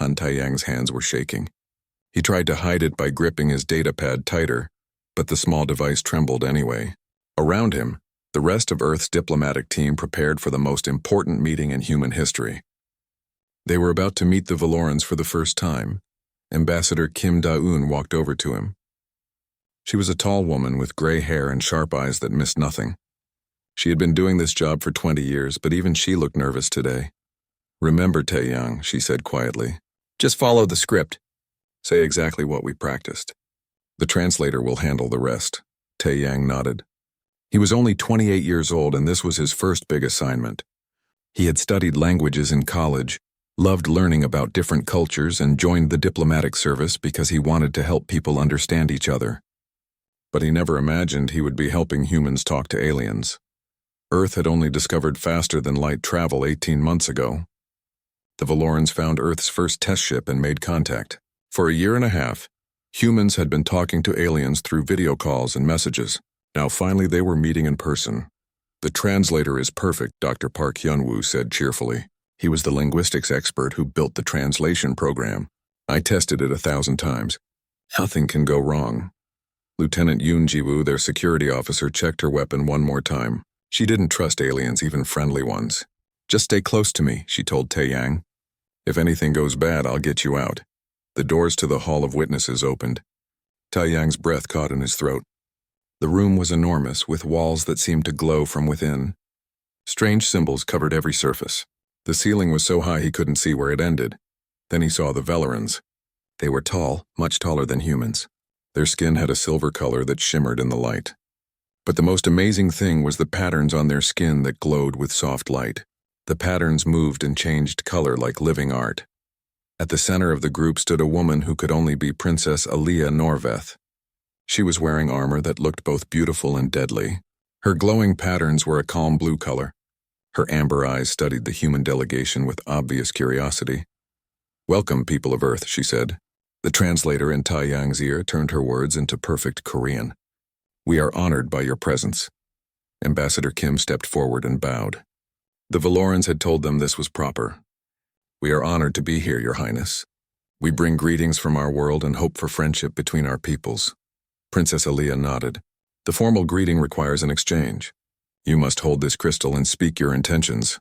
Han Taiyang's hands were shaking. He tried to hide it by gripping his datapad tighter, but the small device trembled anyway. Around him, the rest of Earth's diplomatic team prepared for the most important meeting in human history. They were about to meet the Valorans for the first time. Ambassador Kim Da-eun walked over to him. She was a tall woman with gray hair and sharp eyes that missed nothing. She had been doing this job for 20 years, but even she looked nervous today. "Remember, Taeyang," she said quietly. "Just follow the script. Say exactly what we practiced. The translator will handle the rest." Taeyang nodded. He was only 28 years old, and this was his first big assignment. He had studied languages in college, loved learning about different cultures, and joined the diplomatic service because he wanted to help people understand each other. But he never imagined he would be helping humans talk to aliens. Earth had only discovered faster-than-light travel 18 months ago. The Valorans found Earth's first test ship and made contact. For a year and a half, humans had been talking to aliens through video calls and messages. Now finally they were meeting in person. "The translator is perfect," Dr. Park Hyun-woo said cheerfully. He was the linguistics expert who built the translation program. "I tested it 1,000 times. Nothing can go wrong." Lieutenant Yoon Ji-woo, their security officer, checked her weapon one more time. She didn't trust aliens, even friendly ones. "Just stay close to me," she told Taeyang. "If anything goes bad, I'll get you out." The doors to the Hall of Witnesses opened. Taeyang's breath caught in his throat. The room was enormous, with walls that seemed to glow from within. Strange symbols covered every surface. The ceiling was so high he couldn't see where it ended. Then he saw the Valorans. They were tall, much taller than humans. Their skin had a silver color that shimmered in the light. But the most amazing thing was the patterns on their skin that glowed with soft light. The patterns moved and changed color like living art. At the center of the group stood a woman who could only be Princess Aliyah Norveth. She was wearing armor that looked both beautiful and deadly. Her glowing patterns were a calm blue color. Her amber eyes studied the human delegation with obvious curiosity. "Welcome, people of Earth," she said. The translator in Taeyang's ear turned her words into perfect Korean. "We are honored by your presence." Ambassador Kim stepped forward and bowed. The Valorans had told them this was proper. "We are honored to be here, Your Highness. We bring greetings from our world and hope for friendship between our peoples." Princess Aliyah nodded. "The formal greeting requires an exchange. You must hold this crystal and speak your intentions."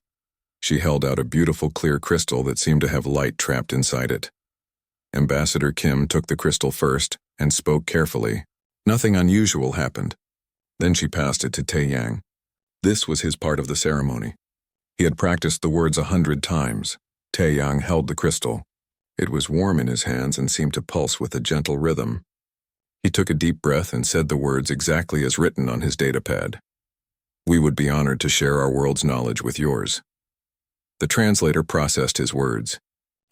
She held out a beautiful clear crystal that seemed to have light trapped inside it. Ambassador Kim took the crystal first and spoke carefully. Nothing unusual happened. Then she passed it to Taeyang. This was his part of the ceremony. He had practiced the words 100 times. Taeyang held the crystal. It was warm in his hands and seemed to pulse with a gentle rhythm. He took a deep breath and said the words exactly as written on his datapad. "We would be honored to share our world's knowledge with yours." The translator processed his words.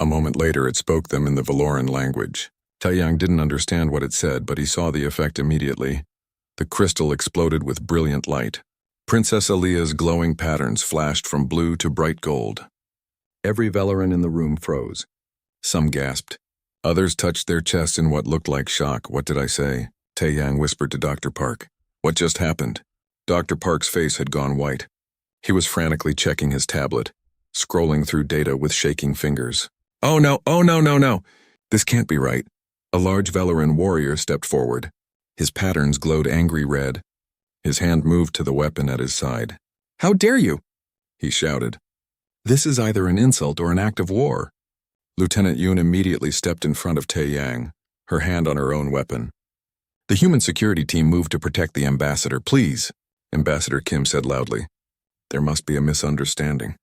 A moment later it spoke them in the Valoran language. Taeyang didn't understand what it said, but he saw the effect immediately. The crystal exploded with brilliant light. Princess Aliyah's glowing patterns flashed from blue to bright gold. Every Valoran in the room froze. Some gasped. Others touched their chests in what looked like shock. "What did I say?" Taeyang whispered to Dr. Park. "What just happened?" Dr. Park's face had gone white. He was frantically checking his tablet, scrolling through data with shaking fingers. "Oh no, oh no, no, no! This can't be right." A large Valoran warrior stepped forward. His patterns glowed angry red. His hand moved to the weapon at his side. "How dare you!" he shouted. "This is either an insult or an act of war." Lieutenant Yoon immediately stepped in front of Taeyang, her hand on her own weapon. "The human security team moved to protect the ambassador. Please," Ambassador Kim said loudly. "There must be a misunderstanding."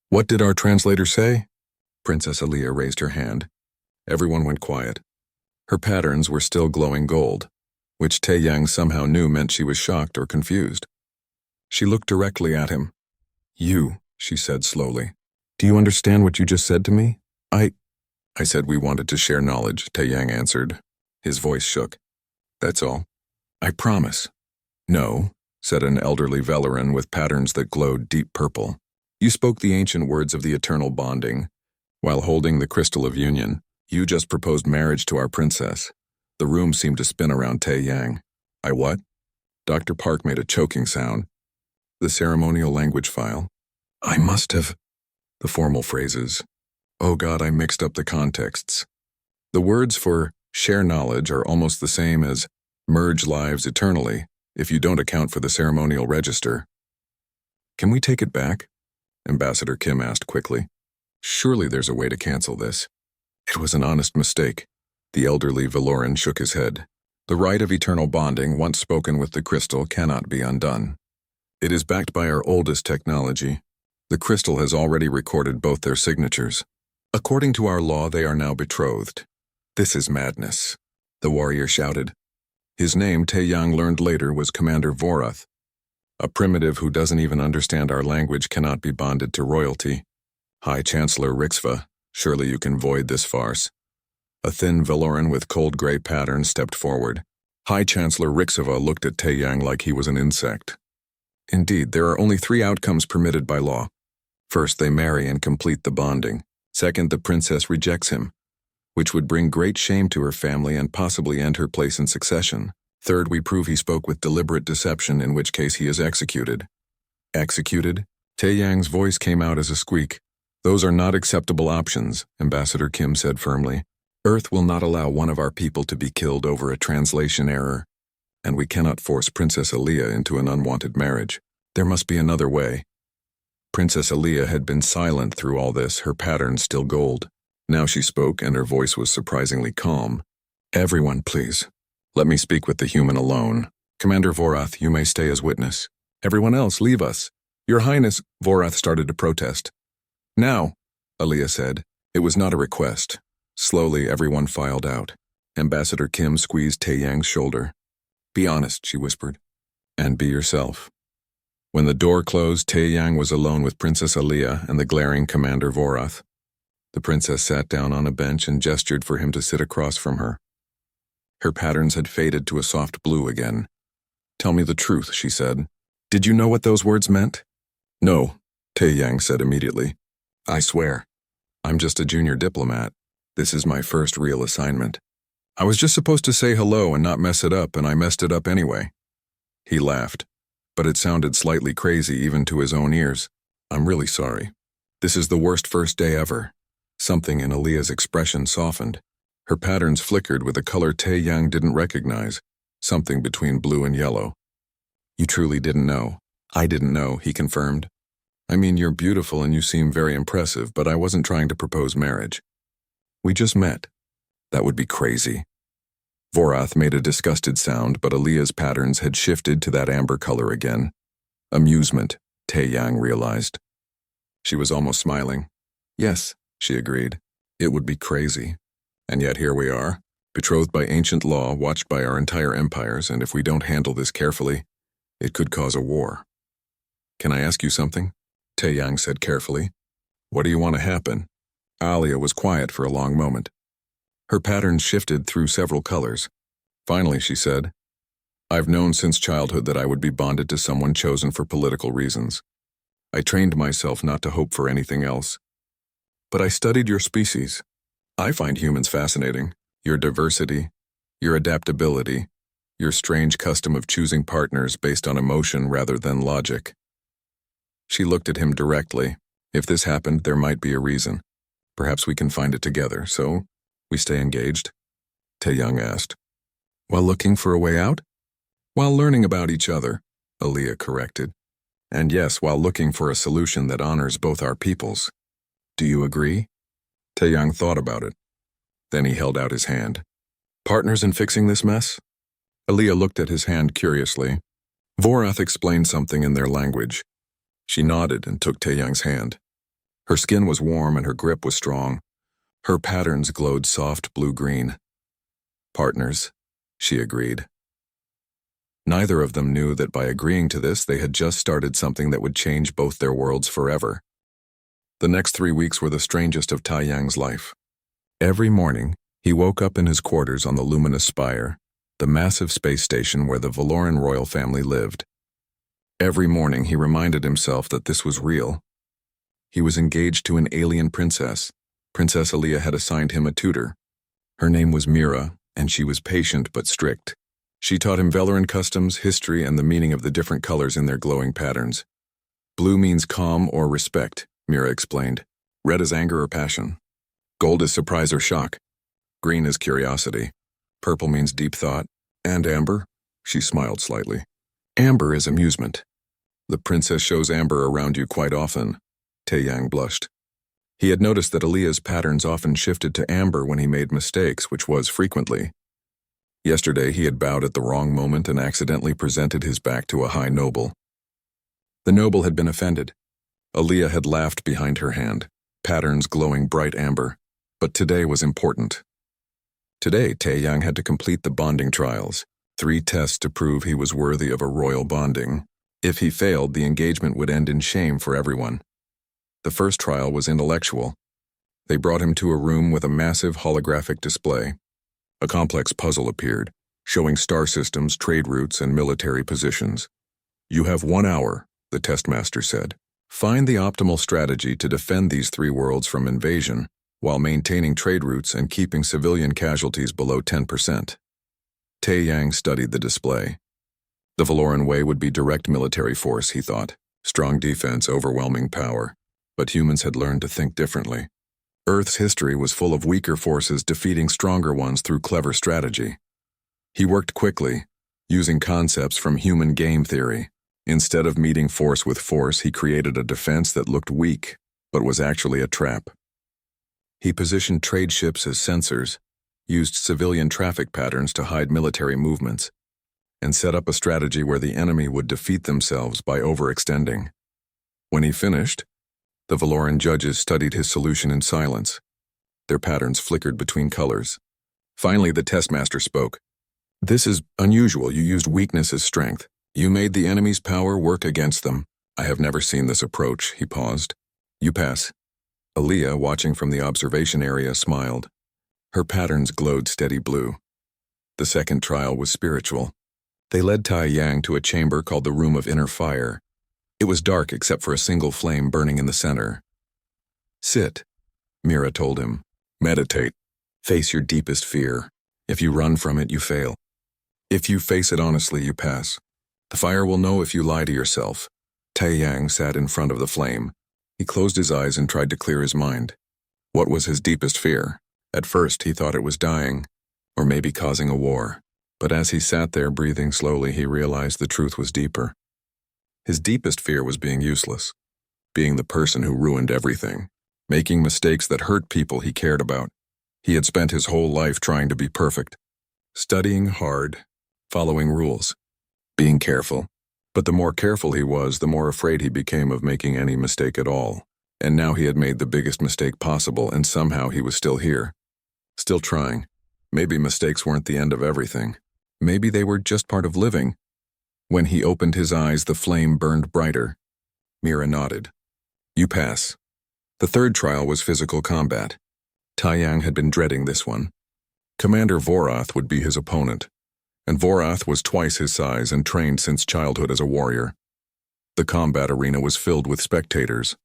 "What did our translator say?" Princess Aliyah raised her hand. Everyone went quiet. Her patterns were still glowing gold, which Taeyang somehow knew meant she was shocked or confused. She looked directly at him. "You," she said slowly. "Do you understand what you just said to me?" I said we wanted to share knowledge," Taeyang answered. His voice shook. "That's all. I promise." "No," said an elderly Valoran with patterns that glowed deep purple. "You spoke the ancient words of the eternal bonding. While holding the crystal of union, you just proposed marriage to our princess." The room seemed to spin around Taeyang. "I what?" Dr. Park made a choking sound. "The ceremonial language file. I must have." "The formal phrases. Oh God, I mixed up the contexts. The words for share knowledge are almost the same as merge lives eternally, if you don't account for the ceremonial register. Can we take it back? Ambassador Kim asked quickly. Surely there's a way to cancel this. It was an honest mistake. The elderly Valoran shook his head. The right of eternal bonding, once spoken with the crystal, cannot be undone. It is backed by our oldest technology. The crystal has already recorded both their signatures. According to our law, they are now betrothed. This is madness, the warrior shouted. His name, Taeyang learned later, was Commander Vorath. A primitive who doesn't even understand our language cannot be bonded to royalty. High Chancellor Rixva, surely you can void this farce. A thin Valoran with cold gray patterns stepped forward. High Chancellor Rixva looked at Taeyang like he was an insect. Indeed, there are only 3 outcomes permitted by law. First, they marry and complete the bonding. Second, the princess rejects him, which would bring great shame to her family and possibly end her place in succession. Third, we prove he spoke with deliberate deception, in which case he is executed. Executed? Taeyang's voice came out as a squeak. Those are not acceptable options, Ambassador Kim said firmly. Earth will not allow one of our people to be killed over a translation error, and we cannot force Princess Aaliyah into an unwanted marriage. There must be another way. Princess Aaliyah had been silent through all this, her pattern still gold. Now she spoke, and her voice was surprisingly calm. Everyone, please. Let me speak with the human alone. Commander Vorath, you may stay as witness. Everyone else, leave us. Your Highness, Vorath started to protest. Now, Aaliyah said. It was not a request. Slowly, everyone filed out. Ambassador Kim squeezed Taeyang's shoulder. Be honest, she whispered. And be yourself. When the door closed, Taeyang was alone with Princess Aaliyah and the glaring Commander Vorath. The princess sat down on a bench and gestured for him to sit across from her. Her patterns had faded to a soft blue again. Tell me the truth, she said. Did you know what those words meant? No, Taeyang said immediately. I swear. I'm just a junior diplomat. This is my first real assignment. I was just supposed to say hello and not mess it up, and I messed it up anyway. He laughed, but it sounded slightly crazy even to his own ears. I'm really sorry. This is the worst first day ever. Something in Aaliyah's expression softened. Her patterns flickered with a color Taeyang didn't recognize, something between blue and yellow. You truly didn't know. I didn't know, he confirmed. I mean, you're beautiful and you seem very impressive, but I wasn't trying to propose marriage. We just met. That would be crazy. Vorath made a disgusted sound, but Aaliyah's patterns had shifted to that amber color again. Amusement, Taeyang realized. She was almost smiling. Yes, she agreed. It would be crazy. And yet here we are, betrothed by ancient law, watched by our entire empires, and if we don't handle this carefully, it could cause a war. Can I ask you something? Taeyang said carefully. What do you want to happen? Aaliyah was quiet for a long moment. Her patterns shifted through several colors. Finally, she said, I've known since childhood that I would be bonded to someone chosen for political reasons. I trained myself not to hope for anything else. But I studied your species. I find humans fascinating. Your diversity, your adaptability, your strange custom of choosing partners based on emotion rather than logic. She looked at him directly. If this happened, there might be a reason. Perhaps we can find it together, so we stay engaged? Taeyang asked. While looking for a way out? While learning about each other, Aaliyah corrected. And yes, while looking for a solution that honors both our peoples. Do you agree? Taeyang thought about it. Then he held out his hand. Partners in fixing this mess? Aaliyah looked at his hand curiously. Vorath explained something in their language. She nodded and took Taeyang's hand. Her skin was warm and her grip was strong. Her patterns glowed soft blue-green. Partners, she agreed. Neither of them knew that by agreeing to this, they had just started something that would change both their worlds forever. The next 3 weeks were the strangest of Taeyang's life. Every morning, he woke up in his quarters on the luminous spire, the massive space station where the Valoran royal family lived. Every morning, he reminded himself that this was real. He was engaged to an alien princess. Princess Aaliyah had assigned him a tutor. Her name was Mira, and she was patient but strict. She taught him Valoran customs, history, and the meaning of the different colors in their glowing patterns. Blue means calm or respect, Mira explained. Red is anger or passion. Gold is surprise or shock. Green is curiosity. Purple means deep thought. And amber? She smiled slightly. Amber is amusement. The princess shows amber around you quite often. Taeyang blushed. He had noticed that Aaliyah's patterns often shifted to amber when he made mistakes, which was frequently. Yesterday he had bowed at the wrong moment and accidentally presented his back to a high noble. The noble had been offended. Aaliyah had laughed behind her hand, patterns glowing bright amber. But today was important. Today, Taeyang had to complete the bonding trials, 3 tests to prove he was worthy of a royal bonding. If he failed, the engagement would end in shame for everyone. The first trial was intellectual. They brought him to a room with a massive holographic display. A complex puzzle appeared, showing star systems, trade routes, and military positions. You have 1 hour, the testmaster said. Find the optimal strategy to defend these 3 worlds from invasion, while maintaining trade routes and keeping civilian casualties below 10%. Taeyang studied the display. The Valoran way would be direct military force, he thought. Strong defense, overwhelming power. But humans had learned to think differently. Earth's history was full of weaker forces defeating stronger ones through clever strategy. He worked quickly, using concepts from human game theory. Instead of meeting force with force, he created a defense that looked weak, but was actually a trap. He positioned trade ships as sensors, used civilian traffic patterns to hide military movements, and set up a strategy where the enemy would defeat themselves by overextending. When he finished, the Valoran judges studied his solution in silence. Their patterns flickered between colors. Finally, the testmaster spoke. This is unusual. You used weakness as strength. You made the enemy's power work against them. I have never seen this approach, he paused. You pass. Aaliyah, watching from the observation area, smiled. Her patterns glowed steady blue. The second trial was spiritual. They led Taeyang to a chamber called the Room of Inner Fire. It was dark except for a single flame burning in the center. Sit, Mira told him. Meditate. Face your deepest fear. If you run from it, you fail. If you face it honestly, you pass. The fire will know if you lie to yourself. Taeyang sat in front of the flame. He closed his eyes and tried to clear his mind. What was his deepest fear? At first, he thought it was dying, or maybe causing a war. But as he sat there breathing slowly, he realized the truth was deeper. His deepest fear was being useless, being the person who ruined everything, making mistakes that hurt people he cared about. He had spent his whole life trying to be perfect, studying hard, following rules, being careful. But the more careful he was, the more afraid he became of making any mistake at all. And now he had made the biggest mistake possible, and somehow he was still here. Still trying. Maybe mistakes weren't the end of everything. Maybe they were just part of living. When he opened his eyes, the flame burned brighter. Mira nodded. You pass. The third trial was physical combat. Taeyang had been dreading this one. Commander Vorath would be his opponent, and Vorath was twice his size and trained since childhood as a warrior. The combat arena was filled with spectators.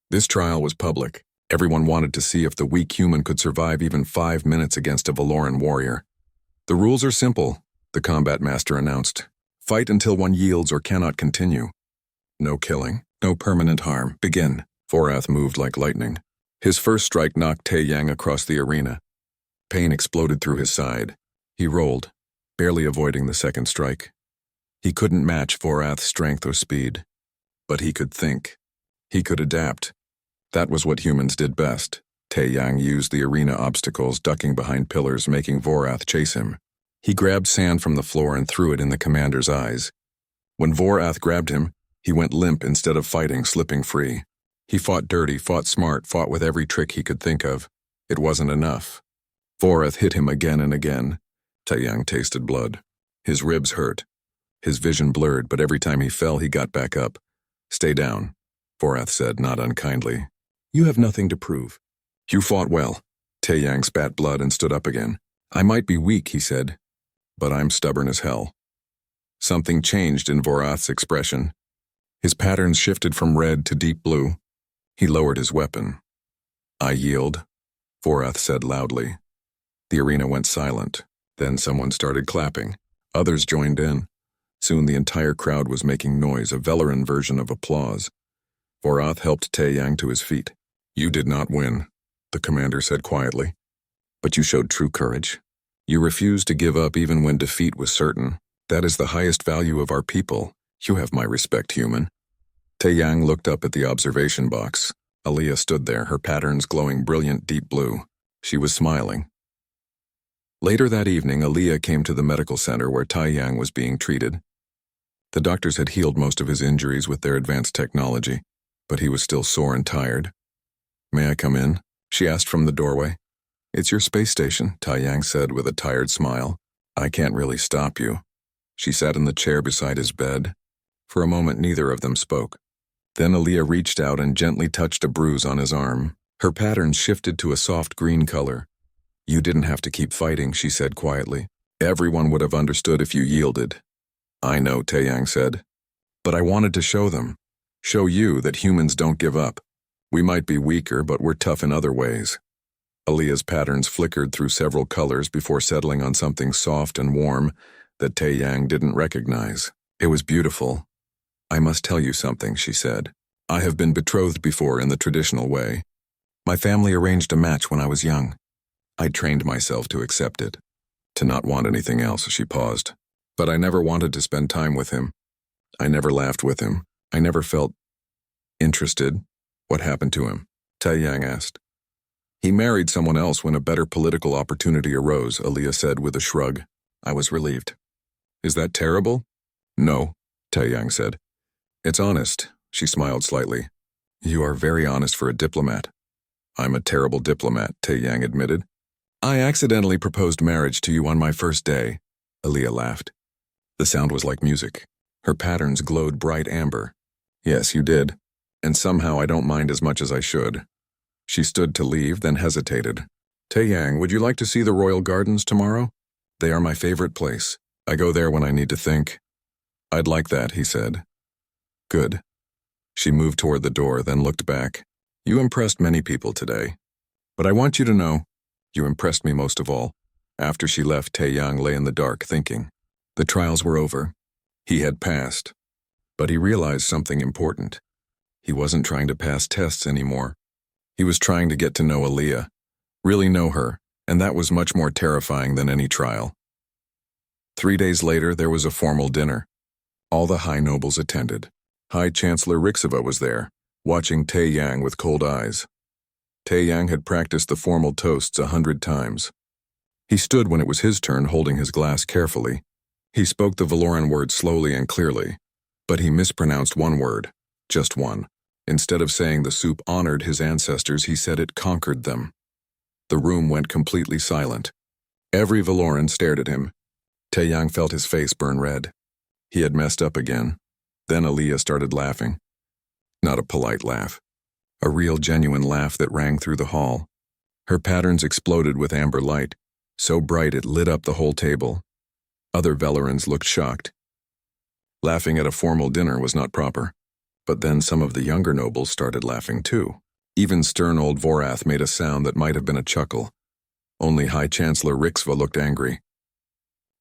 This trial was public. Everyone wanted to see if the weak human could survive even 5 minutes against a Valoran warrior. The rules are simple, the combat master announced. Fight until one yields or cannot continue. No killing, no permanent harm. Begin. Vorath moved like lightning. His first strike knocked Taeyang across the arena. Pain exploded through his side. He rolled, barely avoiding the second strike. He couldn't match Vorath's strength or speed. But he could think. He could adapt. That was what humans did best. Taeyang used the arena obstacles, ducking behind pillars, making Vorath chase him. He grabbed sand from the floor and threw it in the commander's eyes. When Vorath grabbed him, he went limp instead of fighting, slipping free. He fought dirty, fought smart, fought with every trick he could think of. It wasn't enough. Vorath hit him again and again. Taeyang tasted blood. His ribs hurt. His vision blurred, but every time he fell, he got back up. Stay down, Vorath said, not unkindly. You have nothing to prove. You fought well. Taeyang spat blood and stood up again. I might be weak, he said, but I'm stubborn as hell. Something changed in Vorath's expression. His patterns shifted from red to deep blue. He lowered his weapon. I yield, Vorath said loudly. The arena went silent. Then someone started clapping. Others joined in. Soon the entire crowd was making noise, a Valoran version of applause. Vorath helped Taeyang to his feet. You did not win. the commander said quietly. But you showed true courage. You refused to give up even when defeat was certain. That is the highest value of our people. You have my respect, human. Taeyang looked up at the observation box. Aaliyah stood there, her patterns glowing brilliant deep blue. She was smiling. Later that evening, Aaliyah came to the medical center where Taeyang was being treated. The doctors had healed most of his injuries with their advanced technology, but he was still sore and tired. "May I come in?" she asked from the doorway. "It's your space station," Taeyang said with a tired smile. "I can't really stop you." She sat in the chair beside his bed. For a moment, neither of them spoke. Then Aaliyah reached out and gently touched a bruise on his arm. Her patterns shifted to a soft green color. "You didn't have to keep fighting," she said quietly. "Everyone would have understood if you yielded." "I know," Taeyang said. "But I wanted to show them. Show you that humans don't give up. We might be weaker, but we're tough in other ways." Aaliyah's patterns flickered through several colors before settling on something soft and warm that Taeyang didn't recognize. It was beautiful. "I must tell you something," she said. "I have been betrothed before in the traditional way. My family arranged a match when I was young. I trained myself to accept it, to not want anything else." She paused. "But I never wanted to spend time with him. I never laughed with him. I never felt interested." "What happened to him?" Taeyang asked. "He married someone else when a better political opportunity arose," Aaliyah said with a shrug. I was relieved. "Is that terrible?" "No," Taeyang said. "It's honest." She smiled slightly. "You are very honest for a diplomat." "I'm a terrible diplomat," Taeyang admitted. "I accidentally proposed marriage to you on my first day." Aaliyah laughed. The sound was like music. Her patterns glowed bright amber. "Yes, you did. And somehow I don't mind as much as I should." She stood to leave, then hesitated. "Taeyang, would you like to see the Royal Gardens tomorrow? They are my favorite place. I go there when I need to think." "I'd like that," he said. "Good." She moved toward the door, then looked back. "You impressed many people today. But I want you to know, you impressed me most of all." After she left, Taeyang lay in the dark, thinking. The trials were over. He had passed. But he realized something important. He wasn't trying to pass tests anymore. He was trying to get to know Aaliyah, really know her, and that was much more terrifying than any trial. 3 days later, there was a formal dinner. All the high nobles attended. High Chancellor Rixova was there, watching Taeyang with cold eyes. Taeyang had practiced the formal toasts 100 times. He stood when it was his turn, holding his glass carefully. He spoke the Valoran word slowly and clearly, but he mispronounced one word, just one. Instead of saying the soup honored his ancestors, he said it conquered them. The room went completely silent. Every Valoran stared at him. Taeyang felt his face burn red. He had messed up again. Then Aaliyah started laughing. Not a polite laugh. A real, genuine laugh that rang through the hall. Her patterns exploded with amber light, so bright it lit up the whole table. Other Valorans looked shocked. Laughing at a formal dinner was not proper. But then some of the younger nobles started laughing too. Even stern old Vorath made a sound that might have been a chuckle. Only High Chancellor Rixva looked angry.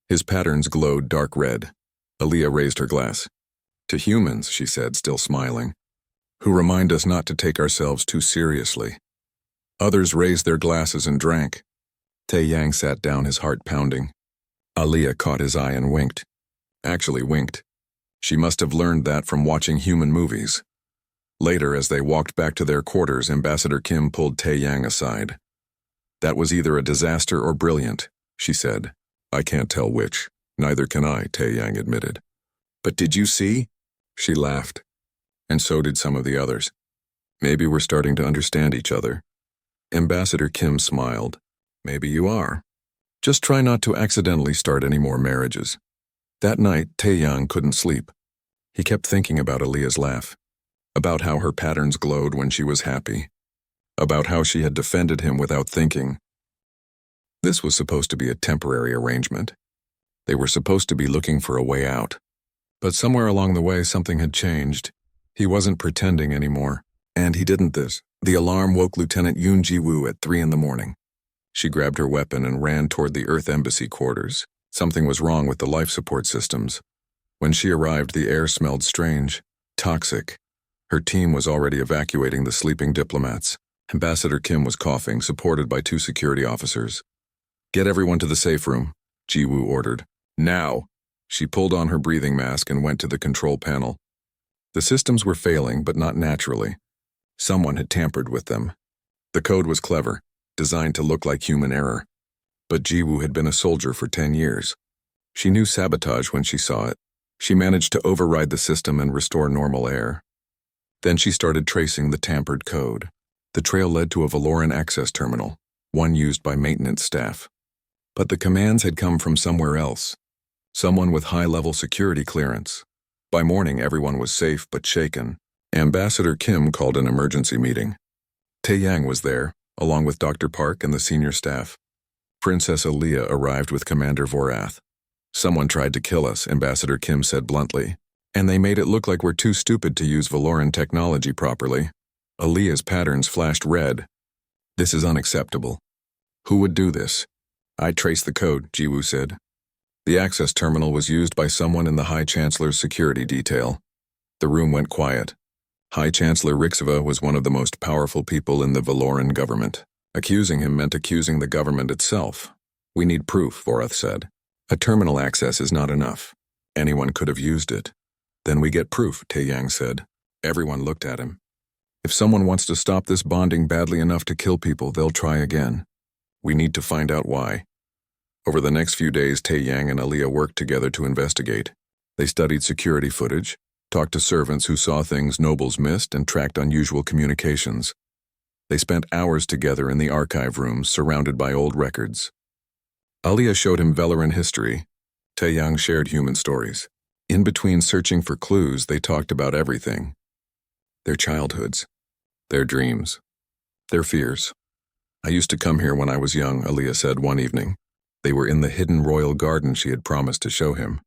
His patterns glowed dark red. Aaliyah raised her glass. "To humans," she said, still smiling, "who remind us not to take ourselves too seriously." Others raised their glasses and drank. Taeyang sat down, his heart pounding. Aaliyah caught his eye and winked. Actually winked. She must have learned that from watching human movies. Later, as they walked back to their quarters, Ambassador Kim pulled Taeyang aside. "That was either a disaster or brilliant," she said. "I can't tell which." "Neither can I," Taeyang admitted. "But did you see?" She laughed. And so did some of the others. "Maybe we're starting to understand each other." Ambassador Kim smiled. "Maybe you are. Just try not to accidentally start any more marriages." That night, Taeyang couldn't sleep. He kept thinking about Aaliyah's laugh, about how her patterns glowed when she was happy, about how she had defended him without thinking. This was supposed to be a temporary arrangement. They were supposed to be looking for a way out. But somewhere along the way, something had changed. He wasn't pretending anymore. And he didn't this. The alarm woke Lieutenant Yoon Ji-woo at 3 a.m. She grabbed her weapon and ran toward the Earth Embassy quarters. Something was wrong with the life support systems. When she arrived, the air smelled strange, toxic. Her team was already evacuating the sleeping diplomats. Ambassador Kim was coughing, supported by 2 security officers. "Get everyone to the safe room," Jiwoo ordered. "Now!" She pulled on her breathing mask and went to the control panel. The systems were failing, but not naturally. Someone had tampered with them. The code was clever, designed to look like human error. But Jiwoo had been a soldier for 10 years. She knew sabotage when she saw it. She managed to override the system and restore normal air. Then she started tracing the tampered code. The trail led to a Valoran access terminal, one used by maintenance staff. But the commands had come from somewhere else. Someone with high-level security clearance. By morning, everyone was safe but shaken. Ambassador Kim called an emergency meeting. Taeyang was there, along with Dr. Park and the senior staff. Princess Aaliyah arrived with Commander Vorath. "Someone tried to kill us," Ambassador Kim said bluntly. "And they made it look like we're too stupid to use Valoran technology properly." Aaliyah's patterns flashed red. "This is unacceptable. Who would do this?" "I traced the code," Jiwoo said. The access terminal was used by someone in the High Chancellor's security detail. The room went quiet. High Chancellor Rixva was one of the most powerful people in the Valoran government. Accusing him meant accusing the government itself. "We need proof," Vorath said. "A terminal access is not enough. Anyone could have used it." "Then we get proof," Taeyang said. Everyone looked at him. "If someone wants to stop this bonding badly enough to kill people, they'll try again. We need to find out why." Over the next few days, Taeyang and Aaliyah worked together to investigate. They studied security footage, talked to servants who saw things nobles missed, and tracked unusual communications. They spent hours together in the archive rooms, surrounded by old records. Aaliyah showed him Valoran history. Taeyang shared human stories. In between searching for clues, they talked about everything. Their childhoods, their dreams, their fears. "I used to come here when I was young," Aaliyah said one evening. They were in the hidden royal garden she had promised to show him.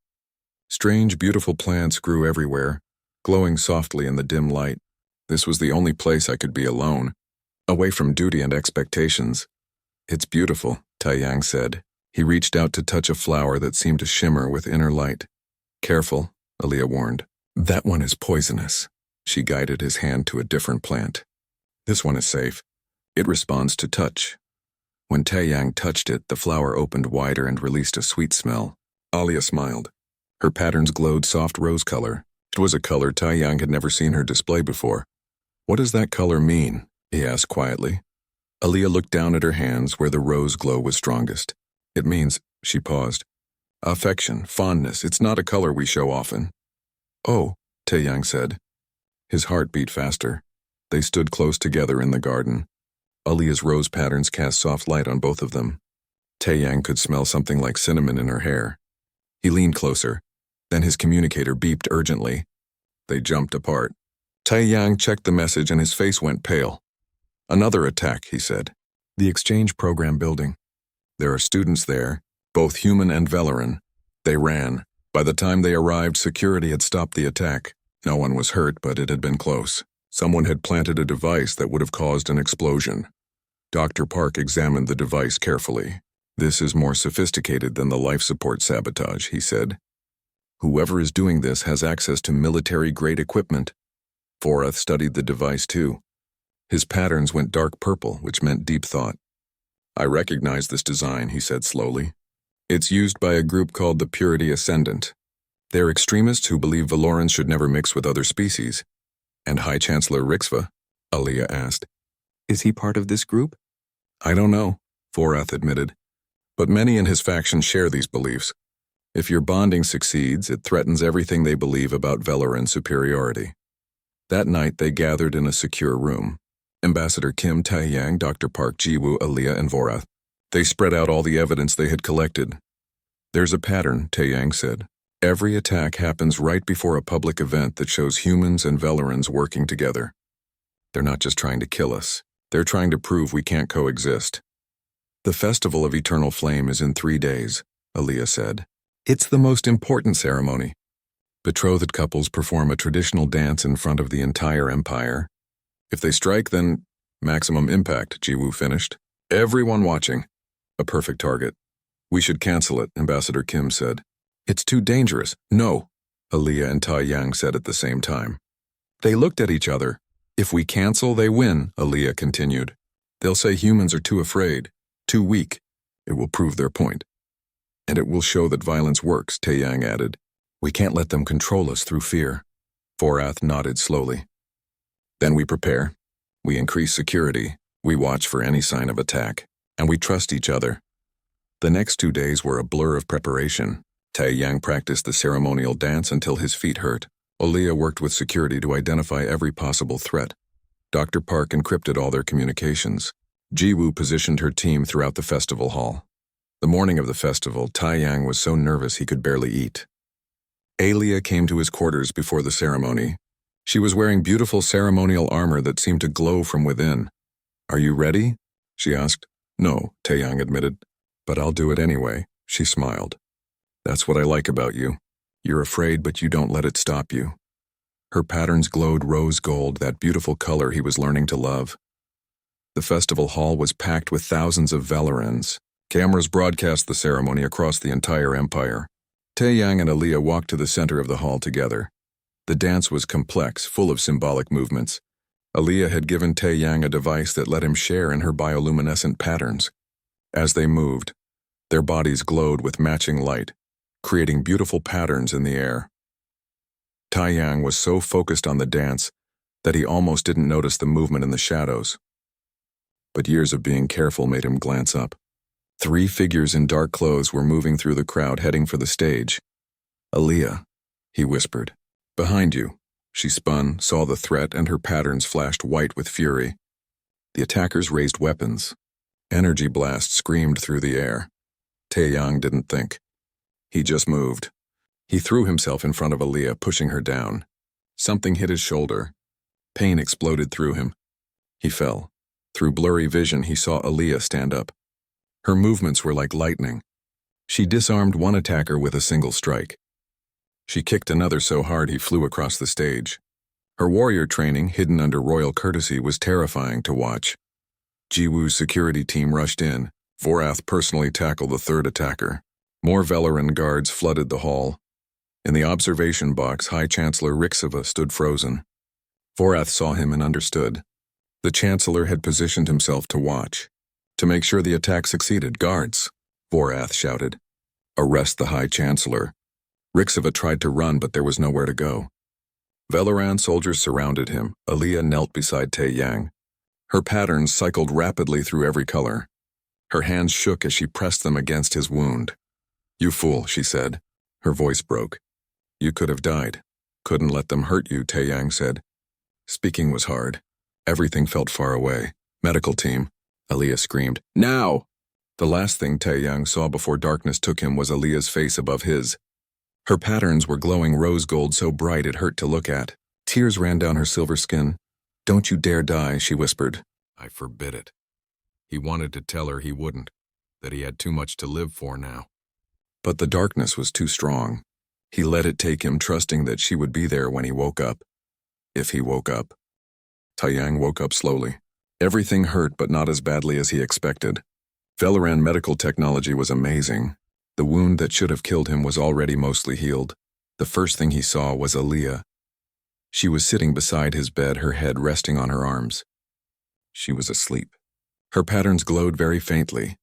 Strange, beautiful plants grew everywhere, glowing softly in the dim light. "This was the only place I could be alone, away from duty and expectations." "It's beautiful," Taeyang said. He reached out to touch a flower that seemed to shimmer with inner light. "Careful," Aaliyah warned. "That one is poisonous." She guided his hand to a different plant. "This one is safe. It responds to touch." When Taeyang touched it, the flower opened wider and released a sweet smell. Aaliyah smiled. Her patterns glowed soft rose color. It was a color Taeyang had never seen her display before. "What does that color mean?" he asked quietly. Aaliyah looked down at her hands where the rose glow was strongest. "It means," she paused, "affection, fondness. It's not a color we show often." "Oh," Taeyang said. His heart beat faster. They stood close together in the garden. Aaliyah's rose patterns cast soft light on both of them. Taeyang could smell something like cinnamon in her hair. He leaned closer. Then his communicator beeped urgently. They jumped apart. Taeyang checked the message and his face went pale. "Another attack," he said. "The exchange program building. There are students there, both human and Valoran." They ran. By the time they arrived, security had stopped the attack. No one was hurt, but it had been close. Someone had planted a device that would have caused an explosion. Dr. Park examined the device carefully. "This is more sophisticated than the life support sabotage," he said. "Whoever is doing this has access to military-grade equipment." Vorath studied the device too. His patterns went dark purple, which meant deep thought. "I recognize this design," he said slowly. "It's used by a group called the Purity Ascendant. They're extremists who believe Valorans should never mix with other species." "And High Chancellor Rixva?" Aaliyah asked. "Is he part of this group?" "I don't know," Vorath admitted. "But many in his faction share these beliefs. If your bonding succeeds, it threatens everything they believe about Valoran superiority." That night, they gathered in a secure room. Ambassador Kim, Taeyang, Dr. Park, Jiwoo, Aaliyah, and Vorath. They spread out all the evidence they had collected. "There's a pattern," Taeyang said. "Every attack happens right before a public event that shows humans and Valorans working together. They're not just trying to kill us. They're trying to prove we can't coexist." "The Festival of Eternal Flame is in 3 days," Aaliyah said. "It's the most important ceremony. Betrothed couples perform a traditional dance in front of the entire empire. If they strike, then maximum impact," Jiwoo finished. "Everyone watching. A perfect target. We should cancel it," Ambassador Kim said. "It's too dangerous." "No," Aaliyah and Taeyang said at the same time. They looked at each other. If we cancel, they win, Aaliyah continued. They'll say humans are too afraid, too weak. It will prove their point. And it will show that violence works, Taeyang added. We can't let them control us through fear. Vorath nodded slowly. Then we prepare. We increase security. We watch for any sign of attack. And we trust each other. The next 2 days were a blur of preparation. Taeyang practiced the ceremonial dance until his feet hurt. Aaliyah worked with security to identify every possible threat. Dr. Park encrypted all their communications. Jiwoo positioned her team throughout the festival hall. The morning of the festival, Taeyang was so nervous he could barely eat. Aaliyah came to his quarters before the ceremony. She was wearing beautiful ceremonial armor that seemed to glow from within. Are you ready? She asked. No, Taeyang admitted. But I'll do it anyway, she smiled. That's what I like about you. You're afraid, but you don't let it stop you. Her patterns glowed rose gold, that beautiful color he was learning to love. The festival hall was packed with thousands of Valorans. Cameras broadcast the ceremony across the entire empire. Taeyang and Aaliyah walked to the center of the hall together. The dance was complex, full of symbolic movements. Aaliyah had given Taeyang a device that let him share in her bioluminescent patterns. As they moved, their bodies glowed with matching light, creating beautiful patterns in the air. Taeyang was so focused on the dance that he almost didn't notice the movement in the shadows. But years of being careful made him glance up. 3 figures in dark clothes were moving through the crowd heading for the stage. Aaliyah, he whispered. Behind you. She spun, saw the threat, and her patterns flashed white with fury. The attackers raised weapons. Energy blasts screamed through the air. Taeyang didn't think. He just moved. He threw himself in front of Aaliyah, pushing her down. Something hit his shoulder. Pain exploded through him. He fell. Through blurry vision, he saw Aaliyah stand up. Her movements were like lightning. She disarmed one attacker with a single strike. She kicked another so hard he flew across the stage. Her warrior training, hidden under royal courtesy, was terrifying to watch. Jiwoo's security team rushed in. Vorath personally tackled the third attacker. More Valoran guards flooded the hall. In the observation box, High Chancellor Rixiva stood frozen. Vorath saw him and understood. The Chancellor had positioned himself to watch. To make sure the attack succeeded, guards, Vorath shouted. Arrest the High Chancellor. Rixiva tried to run, but there was nowhere to go. Valoran soldiers surrounded him. Aaliyah knelt beside Taeyang. Her patterns cycled rapidly through every color. Her hands shook as she pressed them against his wound. You fool, she said. Her voice broke. You could have died. Couldn't let them hurt you, Taeyang said. Speaking was hard. Everything felt far away. Medical team, Aaliyah screamed. Now! The last thing Taeyang saw before darkness took him was Aaliyah's face above his. Her patterns were glowing rose gold so bright it hurt to look at. Tears ran down her silver skin. Don't you dare die, she whispered. I forbid it. He wanted to tell her he wouldn't, that he had too much to live for now. But the darkness was too strong. He let it take him, trusting that she would be there when he woke up. If he woke up. Taeyang woke up slowly. Everything hurt, but not as badly as he expected. Valoran medical technology was amazing. The wound that should have killed him was already mostly healed. The first thing he saw was Aaliyah. She was sitting beside his bed, her head resting on her arms. She was asleep. Her patterns glowed very faintly,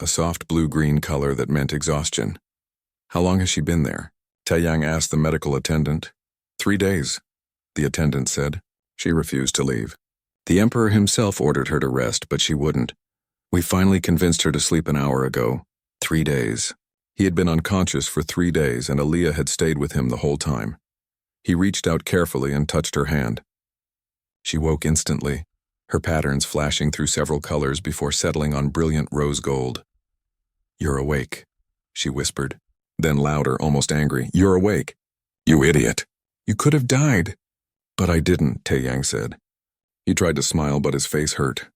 a soft blue-green color that meant exhaustion. How long has she been there? Taeyang asked the medical attendant. 3 days, the attendant said. She refused to leave. The Emperor himself ordered her to rest, but she wouldn't. We finally convinced her to sleep an hour ago. 3 days. He had been unconscious for 3 days, and Aaliyah had stayed with him the whole time. He reached out carefully and touched her hand. She woke instantly, her patterns flashing through several colors before settling on brilliant rose gold. You're awake, she whispered. Then louder, almost angry. You're awake. You idiot. You could have died. But I didn't, Taeyang said. He tried to smile, but his face hurt.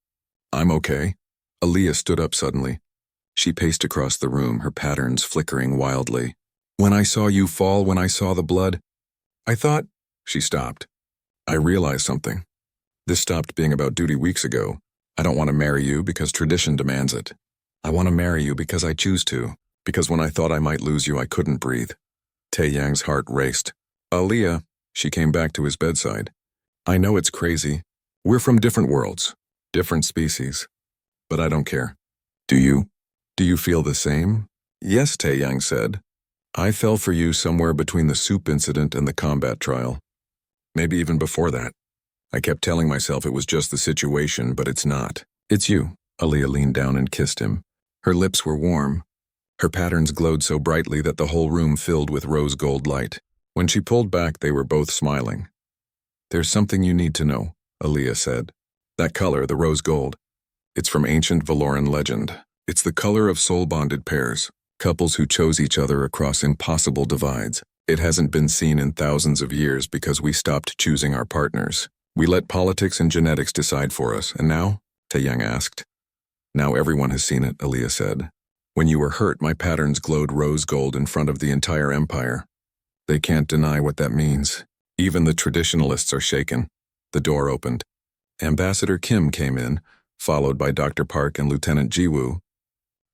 I'm okay. Aaliyah stood up suddenly. She paced across the room, her patterns flickering wildly. When I saw you fall, when I saw the blood, I thought... She stopped. I realized something. This stopped being about duty weeks ago. I don't want to marry you because tradition demands it. I want to marry you because I choose to, because when I thought I might lose you, I couldn't breathe. Taeyang's heart raced. Aaliyah, she came back to his bedside. I know it's crazy, We're from different worlds, different species. But I don't care. Do you? Do you feel the same? Yes, Taeyang said. I fell for you somewhere between the soup incident and the combat trial. Maybe even before that. I kept telling myself it was just the situation, but it's not. It's you. Aaliyah leaned down and kissed him. Her lips were warm. Her patterns glowed so brightly that the whole room filled with rose gold light. When she pulled back, they were both smiling. There's something you need to know, Aaliyah said. That color, the rose gold, it's from ancient Valoran legend. It's the color of soul-bonded pairs, couples who chose each other across impossible divides. It hasn't been seen in thousands of years because we stopped choosing our partners. We let politics and genetics decide for us, and now? Taeyang asked. Now everyone has seen it, Aaliyah said. When you were hurt, my patterns glowed rose gold in front of the entire empire. They can't deny what that means. Even the traditionalists are shaken. The door opened. Ambassador Kim came in, followed by Dr. Park and Lieutenant Jiwoo.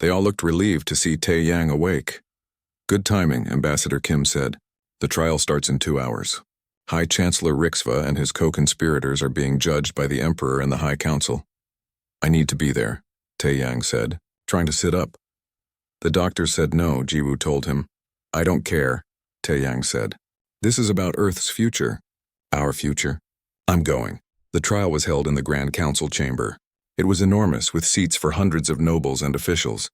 They all looked relieved to see Taeyang awake. Good timing, Ambassador Kim said. The trial starts in 2 hours. High Chancellor Rixva and his co-conspirators are being judged by the Emperor and the High Council. I need to be there, Taeyang said, trying to sit up. The doctor said no, Jiwoo told him. I don't care, Taeyang said. This is about Earth's future. Our future. I'm going. The trial was held in the Grand Council chamber. It was enormous, with seats for hundreds of nobles and officials.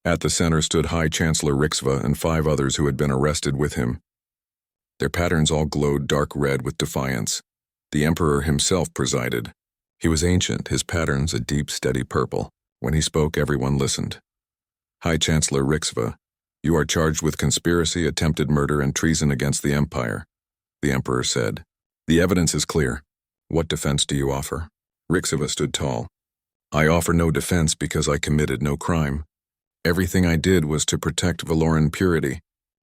At the center stood High Chancellor Rixva and 5 others who had been arrested with him. Their patterns all glowed dark red with defiance. The Emperor himself presided. He was ancient, his patterns a deep, steady purple. When he spoke, everyone listened. High Chancellor Rixva, you are charged with conspiracy, attempted murder, and treason against the Empire, the Emperor said. The evidence is clear. What defense do you offer? Rixva stood tall. I offer no defense because I committed no crime. Everything I did was to protect Valoran purity.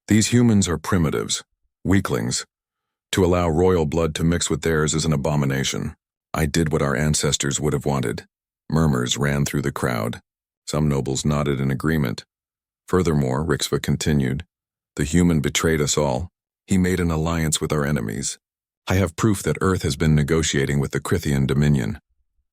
These humans are primitives, weaklings. To allow royal blood to mix with theirs is an abomination. I did what our ancestors would have wanted. Murmurs ran through the crowd. Some nobles nodded in agreement. Furthermore, Rixva continued, the human betrayed us all. He made an alliance with our enemies. I have proof that Earth has been negotiating with the Krithian Dominion.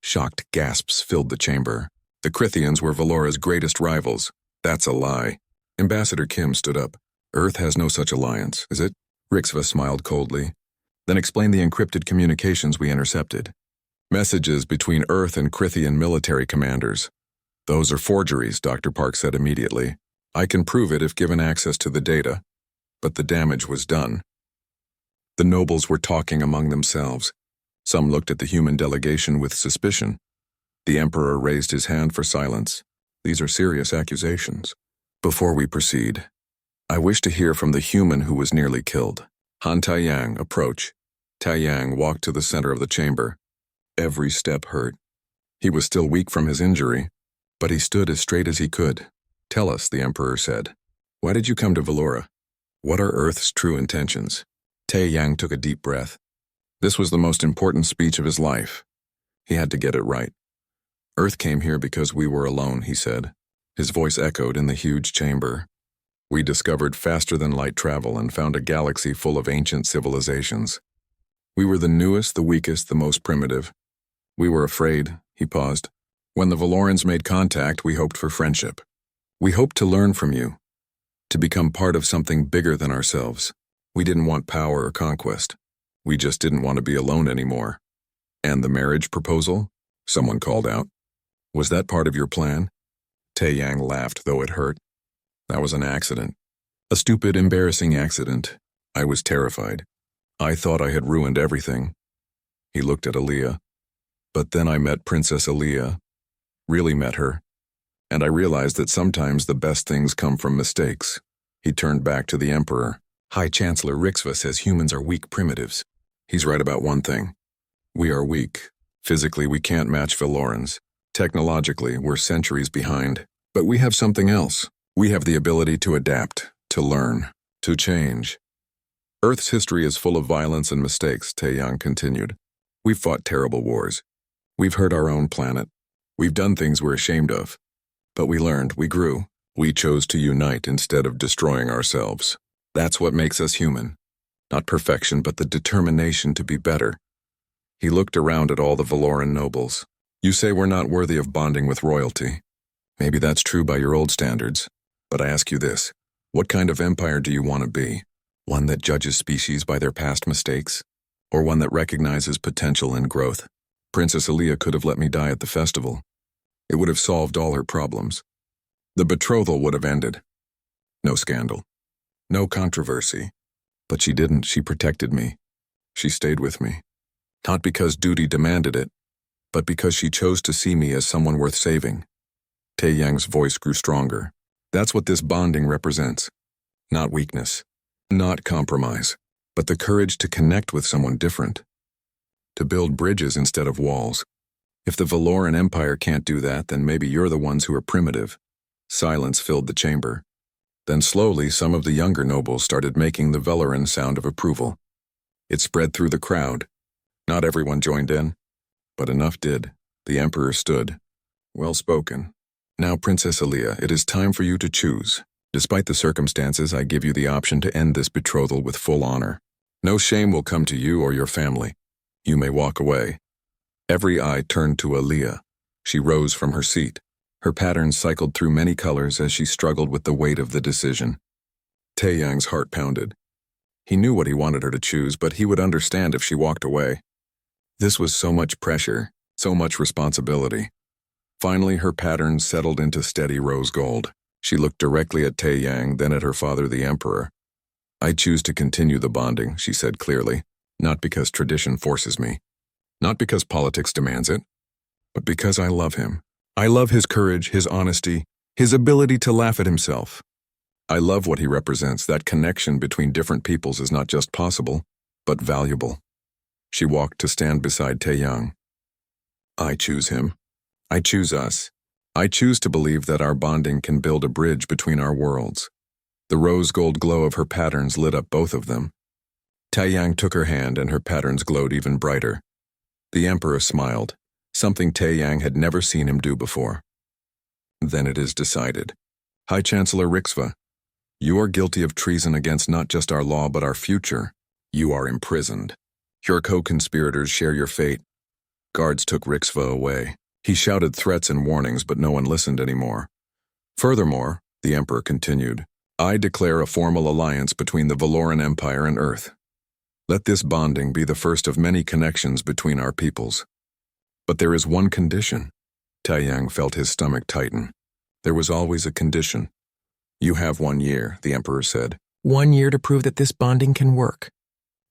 Shocked gasps filled the chamber. The Krithians were Valora's greatest rivals. That's a lie. Ambassador Kim stood up. Earth has no such alliance, is it? Rixva smiled coldly. Then explain the encrypted communications we intercepted. Messages between Earth and Krithian military commanders. Those are forgeries, Dr. Park said immediately. I can prove it if given access to the data. But the damage was done. The nobles were talking among themselves. Some looked at the human delegation with suspicion. The Emperor raised his hand for silence. These are serious accusations. Before we proceed, I wish to hear from the human who was nearly killed. Han Taeyang, approach. Taeyang walked to the center of the chamber. Every step hurt. He was still weak from his injury, but he stood as straight as he could. Tell us, the Emperor said. Why did you come to Valora? What are Earth's true intentions? Taeyang took a deep breath. This was the most important speech of his life. He had to get it right. Earth came here because we were alone, he said. His voice echoed in the huge chamber. We discovered faster-than-light travel and found a galaxy full of ancient civilizations. We were the newest, the weakest, the most primitive. We were afraid, he paused. When the Valorans made contact, we hoped for friendship. We hoped to learn from you, to become part of something bigger than ourselves. We didn't want power or conquest. We just didn't want to be alone anymore. And the marriage proposal? Someone called out. Was that part of your plan? Taeyang laughed, though it hurt. That was an accident. A stupid, embarrassing accident. I was terrified. I thought I had ruined everything. He looked at Aaliyah. But then I met Princess Aaliyah. Really met her. And I realized that sometimes the best things come from mistakes. He turned back to the Emperor. High Chancellor Rixva says humans are weak primitives. He's right about one thing. We are weak. Physically, we can't match Valorans. Technologically, we're centuries behind. But we have something else. We have the ability to adapt, to learn, to change. Earth's history is full of violence and mistakes, Taeyang continued. We've fought terrible wars. We've hurt our own planet. We've done things we're ashamed of. But we learned, we grew. We chose to unite instead of destroying ourselves. That's what makes us human. Not perfection, but the determination to be better. He looked around at all the Valoran nobles. You say we're not worthy of bonding with royalty. Maybe that's true by your old standards. But I ask you this, what kind of empire do you want to be? One that judges species by their past mistakes? Or one that recognizes potential and growth? Princess Aaliyah could have let me die at the festival. It would have solved all her problems. The betrothal would have ended. No scandal. No controversy. But she didn't. She protected me. She stayed with me. Not because duty demanded it, but because she chose to see me as someone worth saving. Taeyang's voice grew stronger. That's what this bonding represents. Not weakness. Not compromise. But the courage to connect with someone different. To build bridges instead of walls. If the Valoran Empire can't do that, then maybe you're the ones who are primitive. Silence filled the chamber. Then slowly some of the younger nobles started making the Valoran sound of approval. It spread through the crowd. Not everyone joined in, but enough did. The Emperor stood. Well spoken. Now, Princess Aaliyah, it is time for you to choose. Despite the circumstances, I give you the option to end this betrothal with full honor. No shame will come to you or your family. You may walk away. Every eye turned to Aaliyah. She rose from her seat. Her patterns cycled through many colors as she struggled with the weight of the decision. Taeyang's heart pounded. He knew what he wanted her to choose, but he would understand if she walked away. This was so much pressure, so much responsibility. Finally, her patterns settled into steady rose gold. She looked directly at Taeyang, then at her father, the Emperor. I choose to continue the bonding, she said clearly, not because tradition forces me, not because politics demands it, but because I love him. I love his courage, his honesty, his ability to laugh at himself. I love what he represents. That connection between different peoples is not just possible, but valuable. She walked to stand beside Taeyang. I choose him. I choose us. I choose to believe that our bonding can build a bridge between our worlds. The rose gold glow of her patterns lit up both of them. Taeyang took her hand and her patterns glowed even brighter. The Emperor smiled, something Taeyang had never seen him do before. Then it is decided. High Chancellor Rixva, you are guilty of treason against not just our law but our future. You are imprisoned. Your co-conspirators share your fate. Guards took Rixva away. He shouted threats and warnings, but no one listened anymore. Furthermore, the Emperor continued, I declare a formal alliance between the Valoran Empire and Earth. Let this bonding be the first of many connections between our peoples. But there is one condition. Taeyang felt his stomach tighten. There was always a condition. You have 1 year, the Emperor said. 1 year to prove that this bonding can work.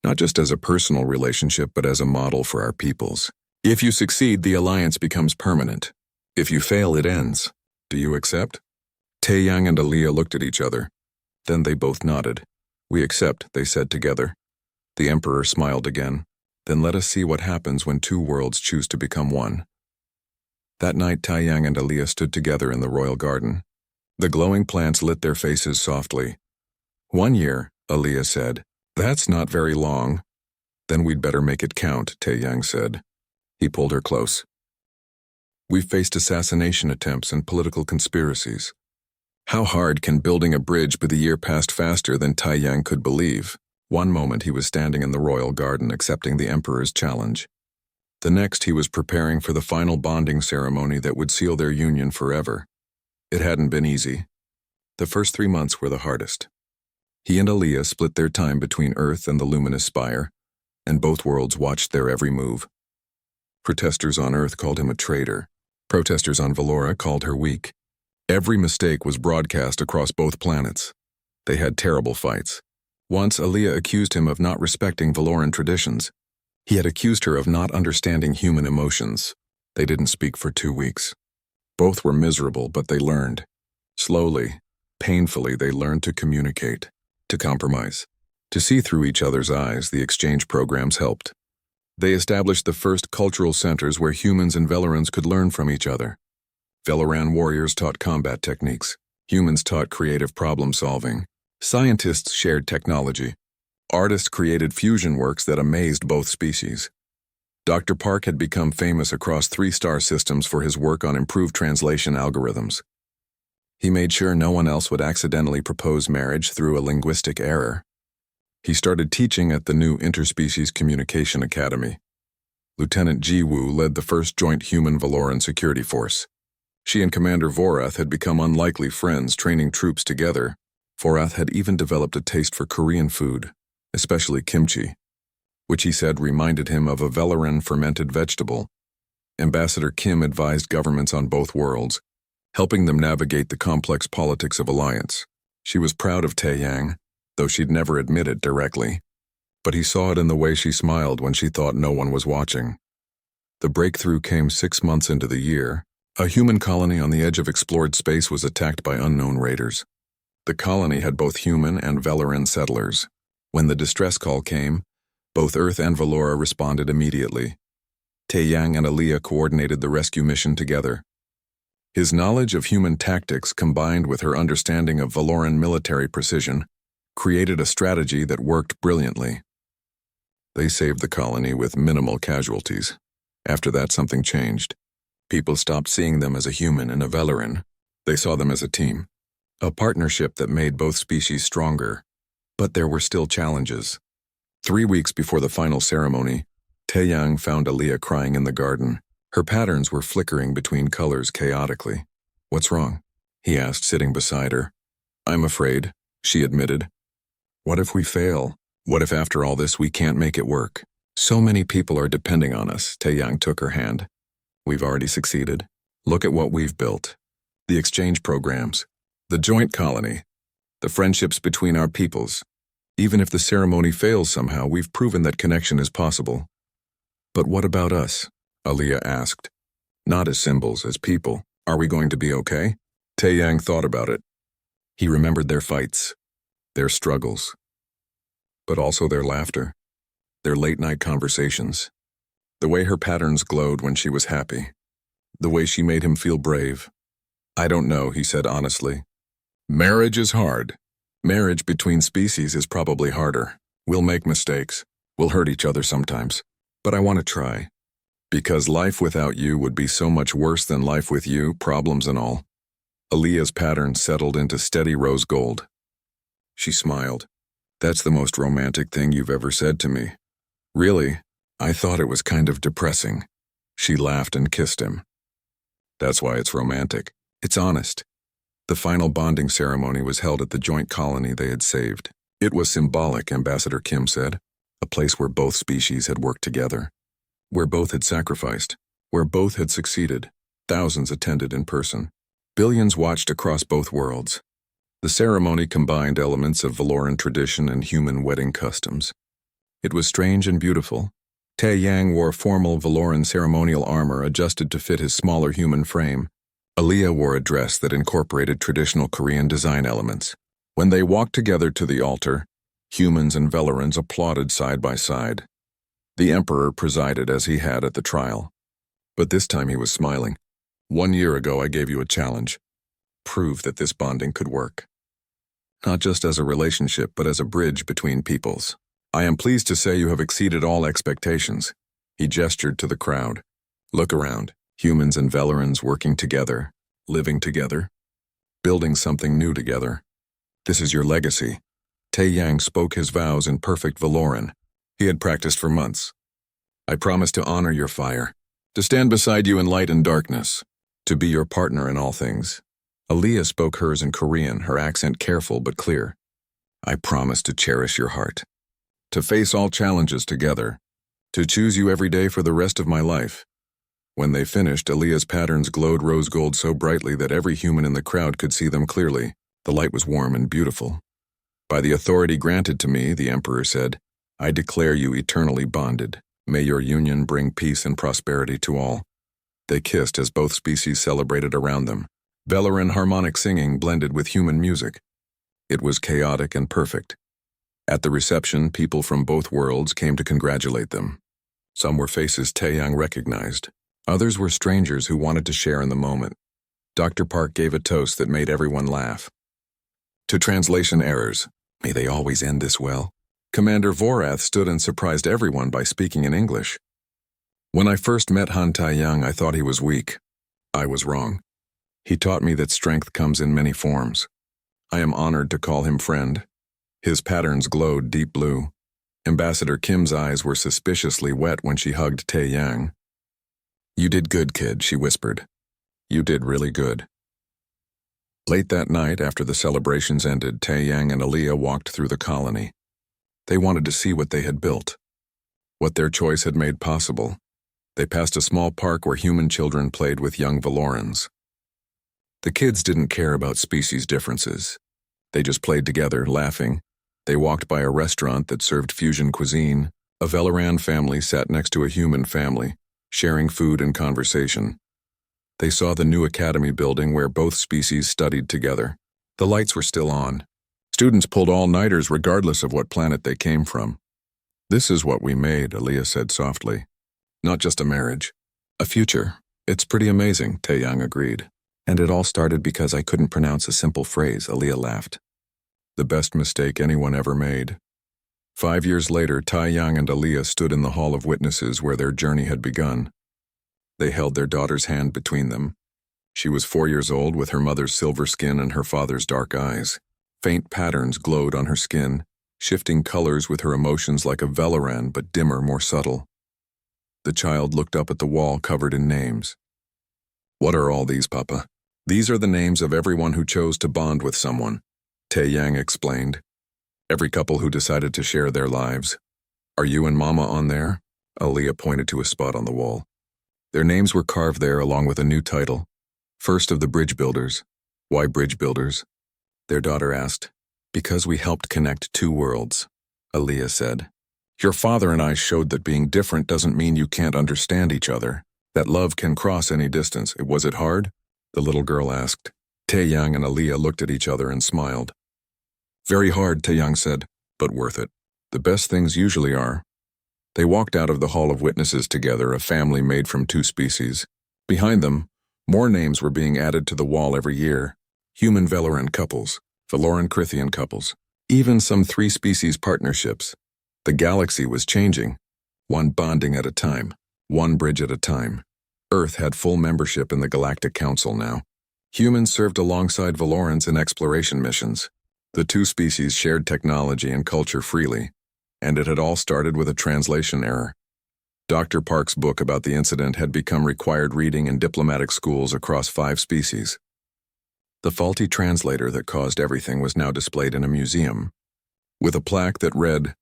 Not just as a personal relationship, but as a model for our peoples. If you succeed, the alliance becomes permanent. If you fail, it ends. Do you accept? Taeyang and Aaliyah looked at each other. Then they both nodded. We accept, they said together. The Emperor smiled again. Then let us see what happens when two worlds choose to become one. That night, Taeyang and Aaliyah stood together in the royal garden. The glowing plants lit their faces softly. 1 year, Aaliyah said. That's not very long. Then we'd better make it count, Taeyang said. He pulled her close. We've faced assassination attempts and political conspiracies. How hard can building a bridge be? The year passed faster than Taeyang could believe. One moment he was standing in the royal garden accepting the Emperor's challenge. The next he was preparing for the final bonding ceremony that would seal their union forever. It hadn't been easy. The first 3 months were the hardest. He and Aaliyah split their time between Earth and the luminous spire, and both worlds watched their every move. Protesters on Earth called him a traitor. Protesters on Valora called her weak. Every mistake was broadcast across both planets. They had terrible fights. Once, Aaliyah accused him of not respecting Valoran traditions. He had accused her of not understanding human emotions. They didn't speak for 2 weeks. Both were miserable, but they learned. Slowly, painfully, they learned to communicate, to compromise. To see through each other's eyes, the exchange programs helped. They established the first cultural centers where humans and Valorans could learn from each other. Valoran warriors taught combat techniques. Humans taught creative problem-solving. Scientists shared technology. Artists created fusion works that amazed both species. Dr. Park had become famous across 3-star systems for his work on improved translation algorithms. He made sure no one else would accidentally propose marriage through a linguistic error. He started teaching at the new Interspecies Communication Academy. Lieutenant Ji-woo led the first joint human-Valoran security force. She and Commander Vorath had become unlikely friends, training troops together. Vorath had even developed a taste for Korean food, especially kimchi, which he said reminded him of a Valoran fermented vegetable. Ambassador Kim advised governments on both worlds, helping them navigate the complex politics of alliance. She was proud of Taeyang, though she'd never admit it directly. But he saw it in the way she smiled when she thought no one was watching. The breakthrough came 6 months into the year. A human colony on the edge of explored space was attacked by unknown raiders. The colony had both human and Valoran settlers. When the distress call came, both Earth and Valora responded immediately. Taeyang and Aliyah coordinated the rescue mission together. His knowledge of human tactics combined with her understanding of Valoran military precision created a strategy that worked brilliantly. They saved the colony with minimal casualties. After that, something changed. People stopped seeing them as a human and a Valoran. They saw them as a team, a partnership that made both species stronger. But there were still challenges. 3 weeks before the final ceremony, Taeyang found Aliyah crying in the garden. Her patterns were flickering between colors chaotically. "What's wrong?" he asked, sitting beside her. "I'm afraid," she admitted. "What if we fail? What if after all this we can't make it work? So many people are depending on us." Taeyang took her hand. "We've already succeeded. Look at what we've built. The exchange programs, the joint colony, the friendships between our peoples. Even if the ceremony fails somehow, we've proven that connection is possible." "But what about us?" Aliyah asked. "Not as symbols, as people. Are we going to be okay?" Taeyang thought about it. He remembered their fights, their struggles, but also their laughter, their late-night conversations, the way her patterns glowed when she was happy, the way she made him feel brave. "I don't know," he said honestly. "Marriage is hard. Marriage between species is probably harder. We'll make mistakes. We'll hurt each other sometimes. But I want to try. Because life without you would be so much worse than life with you, problems and all." Aliyah's pattern settled into steady rose gold. She smiled. "That's the most romantic thing you've ever said to me." "Really? I thought it was kind of depressing." She laughed and kissed him. "That's why it's romantic. It's honest." The final bonding ceremony was held at the joint colony they had saved. It was symbolic, Ambassador Kim said, a place where both species had worked together, where both had sacrificed, where both had succeeded. Thousands attended in person. Billions watched across both worlds. The ceremony combined elements of Valoran tradition and human wedding customs. It was strange and beautiful. Taeyang wore formal Valoran ceremonial armor adjusted to fit his smaller human frame. Aliyah wore a dress that incorporated traditional Korean design elements. When they walked together to the altar, humans and Valorans applauded side by side. The Emperor presided as he had at the trial. But this time he was smiling. "1 year ago I gave you a challenge. Prove that this bonding could work. Not just as a relationship, but as a bridge between peoples. I am pleased to say you have exceeded all expectations." He gestured to the crowd. "Look around. Humans and Valorans working together, living together, building something new together. This is your legacy." Taeyang spoke his vows in perfect Valoran. He had practiced for months. "I promise to honor your fire, to stand beside you in light and darkness, to be your partner in all things." Aliyah spoke hers in Korean, her accent careful but clear. "I promise to cherish your heart, to face all challenges together, to choose you every day for the rest of my life." When they finished, Aliyah's patterns glowed rose gold so brightly that every human in the crowd could see them clearly. The light was warm and beautiful. "By the authority granted to me," the Emperor said, "I declare you eternally bonded. May your union bring peace and prosperity to all." They kissed as both species celebrated around them. Valoran harmonic singing blended with human music. It was chaotic and perfect. At the reception, people from both worlds came to congratulate them. Some were faces Taeyang recognized. Others were strangers who wanted to share in the moment. Dr. Park gave a toast that made everyone laugh. "To translation errors, may they always end this well." Commander Vorath stood and surprised everyone by speaking in English. "When I first met Han Taeyang, I thought he was weak. I was wrong. He taught me that strength comes in many forms. I am honored to call him friend." His patterns glowed deep blue. Ambassador Kim's eyes were suspiciously wet when she hugged Tae-yang. "You did good, kid," she whispered. "You did really good." Late that night, after the celebrations ended, Tae-yang and Aliyah walked through the colony. They wanted to see what they had built, what their choice had made possible. They passed a small park where human children played with young Valorans. The kids didn't care about species differences. They just played together, laughing. They walked by a restaurant that served fusion cuisine. A Valoran family sat next to a human family, sharing food and conversation. They saw the new academy building where both species studied together. The lights were still on. Students pulled all-nighters regardless of what planet they came from. "This is what we made," Aliyah said softly. "Not just a marriage. A future. It's pretty amazing," Tae-yang agreed. And it all started because I couldn't pronounce a simple phrase, Aliyah laughed. "The best mistake anyone ever made." 5 years later, Tae-yang and Aliyah stood in the Hall of Witnesses where their journey had begun. They held their daughter's hand between them. She was 4 years old with her mother's silver skin and her father's dark eyes. Faint patterns glowed on her skin, shifting colors with her emotions like a Valoran, but dimmer, more subtle. The child looked up at the wall covered in names. "What are all these, Papa?" "These are the names of everyone who chose to bond with someone," Tae-yang explained. "Every couple who decided to share their lives. Are you and Mama on there?" Aliyah pointed to a spot on the wall. Their names were carved there along with a new title. First of the Bridge Builders. "Why Bridge Builders?" their daughter asked. "Because we helped connect two worlds," Aliyah said. "Your father and I showed that being different doesn't mean you can't understand each other, that love can cross any distance. Was it hard?" the little girl asked. Tae-yang and Aliyah looked at each other and smiled. "Very hard," Tae-yang said, "but worth it. The best things usually are." They walked out of the Hall of Witnesses together, a family made from two species. Behind them, more names were being added to the wall every year. Human Valoran couples, Valoran Crithian couples, even some three-species partnerships. The galaxy was changing, one bonding at a time, one bridge at a time. Earth had full membership in the Galactic Council now. Humans served alongside Valorans in exploration missions. The two species shared technology and culture freely, and it had all started with a translation error. Dr. Park's book about the incident had become required reading in diplomatic schools across 5 species. The faulty translator that caused everything was now displayed in a museum, with a plaque that read,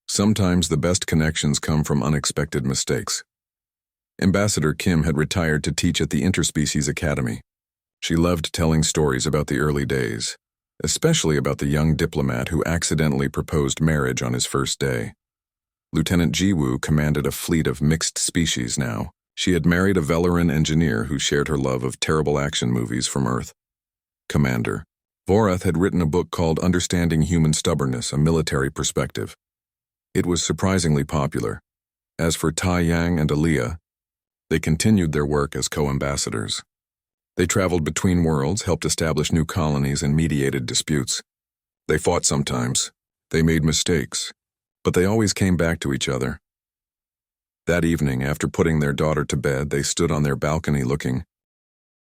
"Sometimes the best connections come from unexpected mistakes." Ambassador Kim had retired to teach at the Interspecies Academy. She loved telling stories about the early days, especially about the young diplomat who accidentally proposed marriage on his first day. Lieutenant Jiwoo commanded a fleet of mixed species now. She had married a Valoran engineer who shared her love of terrible action movies from Earth. Commander Vorath had written a book called Understanding Human Stubbornness, a Military Perspective. It was surprisingly popular. As for Tae-yang and Aliyah, they continued their work as co-ambassadors. They traveled between worlds, helped establish new colonies, and mediated disputes. They fought sometimes. They made mistakes. But they always came back to each other. That evening, after putting their daughter to bed, they stood on their balcony looking